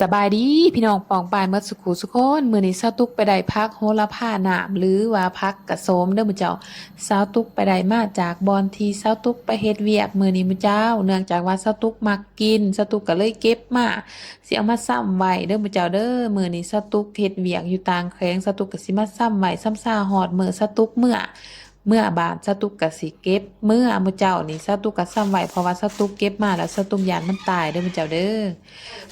สบายดีพี่น้องปองปายเมื่อสุขุสุขคนมื้อนี้สาวตุกไปได้พักโหระพาหนามหรือว่าพักกระโสมเด้อมื้อเจ้าสาวตุกไปได้มาจากบอนที่สาวตุกไปเฮ็ดเวียกมื้อนี้มื้อเจ้าเนื่องจากว่าสาวตุกมักกินสาวตุกก็เลยเก็บมาสิเอามาซ้ำไว้เด้อมื้อเจ้าเด้อมื้อนี้สาวตุกเฮ็ดเวียกอยู่ต่างแขวงสาวตุกก็สิมาซ้ำไว้ซ้ำซ่าฮอดมื้อสาวตุกเมื่อบานสตุกกะสิเก็บเมื่อมื้อเจ้านี่สตุกกะซ้ำไว้เพราะว่าสตุกเก็บมาแล้วสตุกยานมันตายเด้อมื้อเจ้าเด้อ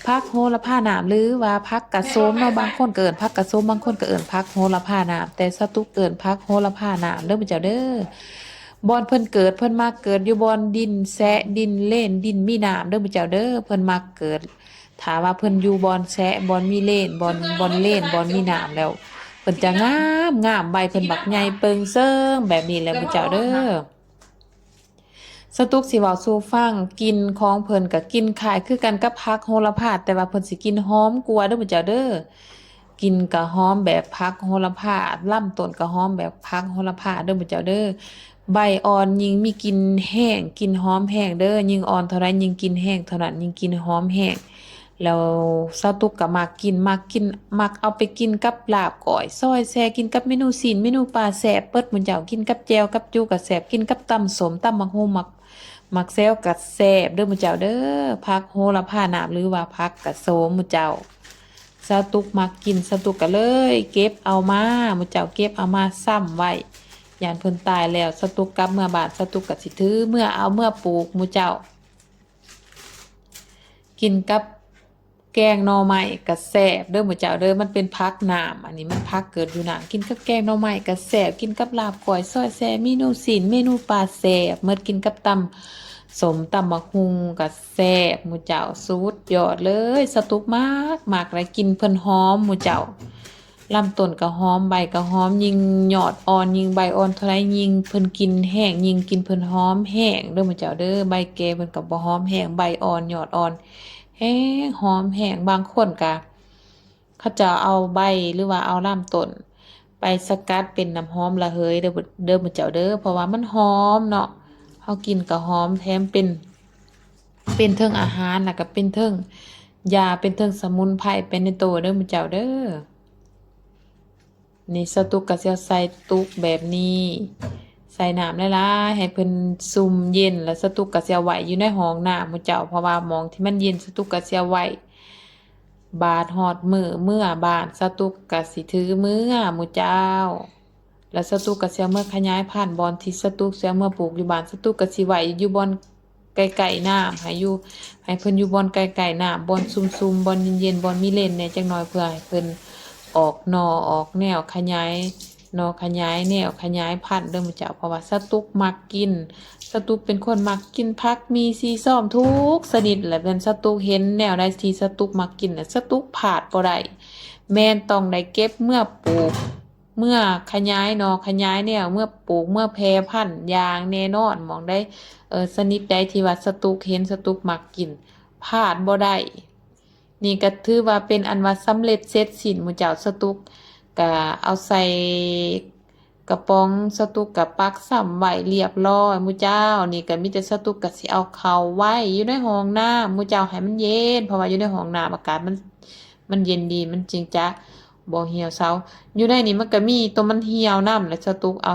ผักโหระพาหนามหรือว่าผักกะโสมเนาะบางคนก็เอิ้นผักกะโสมบางคนก็เอิ้นผักโหระพาหนามแต่สตุกเอิ้นผักโหระพาหนามเด้อมื้อเจ้าเด้อบอนเพิ่นเกิดเพิ่นมาเกิดอยู่บอนดินแซะดินเล่นดินมีน้ำเด้อมื้อเจ้าเด้อเพิ่นมาเกิดถ้าว่าเพิ่นอยู่บอนแซะบอนมีเล่นบอนเล่นบอนมีน้ำแล้ว เพิ่นจะงามใบเพิ่นบักใหญ่เปิงเซิงแบบนี้แหละมื้อเจ้าเด้อสตุกสิเว้าสู่ฟังกินของเพิ่นก็กินคล้ายคือกันกับผักโหระพาแต่ว่าเพิ่นสิกินหอมกว่าเด้อมื้อเจ้าเด้อกินก็หอมแบบผักโหระพาลำต้นก็หอมแบบผักโหระพาเด้อมื้อเจ้าเด้อใบอ่อนยิ่งมีกลิ่นแห้งกลิ่นหอมแห้งเด้อยิ่งอ่อนเท่าไรยิ่งกลิ่นแห้งเท่านั้นยิ่งกลิ่นหอมแห้ง แล้วซาวตุกก็มักกินมักเอาไปกินกับลาบก้อยซอยแซ่กินกับเมนูศีลเมนูปลาแซ่บเปิดหมื้อเจ้ากินกับแจ่วกับจู้ก็แซ่บกินกับตำส้มตำบักหุ่งมักแซวก็แซ่บเด้อหมื้อเจ้าเด้อผักโหระพาหนามหรือว่าผักกะโสมหมื้อเจ้าซาวตุกมักกินซาวตุกก็เลยเก็บเอามาหมื้อเจ้าเก็บเอามาซ้ำไว้ยานเพิ่นตายแล้วซาวตุกกลับเมื่อบ้านซาวตุกก็สิถือเมื่อปลูกหมู่เจ้ากินกับ แกงหน่อไม้ก็แซ่บเด้อหมู่เจ้าเด้อมันเป็นผักน้ำอันนี้มันผักเกิดอยู่น้ำกินกับแกงหน่อไม้ก็แซ่บกินกับลาบก้อยซอยแซ่บเมนูศีลเมนูปลาแซ่บเมื่อกินกับตำสมตำบักหุ่งก็แซ่บหมู่เจ้าสุดยอดเลยสตุกมากเลยกินเพิ่นหอมหมู่เจ้าลำต้นก็หอมใบก็หอมยิ่งยอดอ่อนยิ่งใบอ่อนเท่าไรยิ่งเพิ่นกินแห้งยิ่งกินเพิ่นหอมแห้งเด้อหมู่เจ้าเด้อใบแก่เพิ่นก็บ่หอมแห้งใบอ่อนยอดอ่อน แห้งหอมแห้งบางคนก็เขาจะเอาใบหรือว่าเอาลำต้นไปสกัดเป็นน้ำหอมระเหยเด้อมื้อเจ้าเด้อเพราะว่ามันหอมเนาะเฮากินก็หอมแถมเป็นเทิงอาหารแล้วก็เป็นเทิงยาเป็นเทิงสมุนไพรเป็นในตัวเด้อมื้อเจ้าเด้อนี่สตุกก็สิใส่ตุกแบบนี้ใส่น้ำหลายๆให้เพิ่นซุ่มเย็นแล้วสตุกก็สิเอาไว้อยู่ในห้องน้ำหมู่เจ้าเพราะว่าหม้องที่มันเย็นสตุกก็สิเอาไว้บาดฮอดมื้อบ้านสตุกก็สิถือมื้อหมู่เจ้าแล้วสตุกก็สิเอามื่อขยายพันธุ์บอนที่สตุกสิเอามื่อปลูกอยู่บ้านสตุกก็สิไว้อยู่บอนไกลๆน้ำให้เพิ่นอยู่บอนไกลๆน้ำบอนซุ่มๆบอนเย็นๆบอนมีเลนแหน่จักหน่อยเพื่อให้เพิ่น ออกหน่อออกแนวขยายหน่อขยายแนวขยายพันธุ์เด้อมื้อเจ้าเพราะว่าสตุกมักกินสตุกเป็นคนมักกินผักมีสีส้มทุกชนิดแหละเป็นสตุกเห็นแนวใดที่สตุกมักกินน่ะสตุกพลาดบ่ได้แม่นต้องได้เก็บเมื่อปลูกเมื่อขยายหน่อขยายแนวเมื่อปลูกเมื่อแพร่พันธุ์อย่างแน่นอนหม้องใดชนิดใดที่ว่าสตุกเห็นสตุกมักกินพลาดบ่ได้ นี่ก็ถือว่าเป็นอันว่าสำเร็จเสร็จสิ้นหมู่เจ้าสตุกก็เอาใส่กระป๋องสตุกกับปักซ้ำไว้เรียบร้อยหมู่เจ้านี่ก็มีแต่สตุกก็สิเอาเข้าไว้อยู่ในห้องน้ำหมู่เจ้าให้มันเย็นเพราะว่าอยู่ในห้องน้ำอากาศมันเย็นดีมันจริงจ๊ะบ่เหี่ยวเซาอยู่ในนี้มันก็มีตัวมันเหี่ยวน้ำและสตุกเอา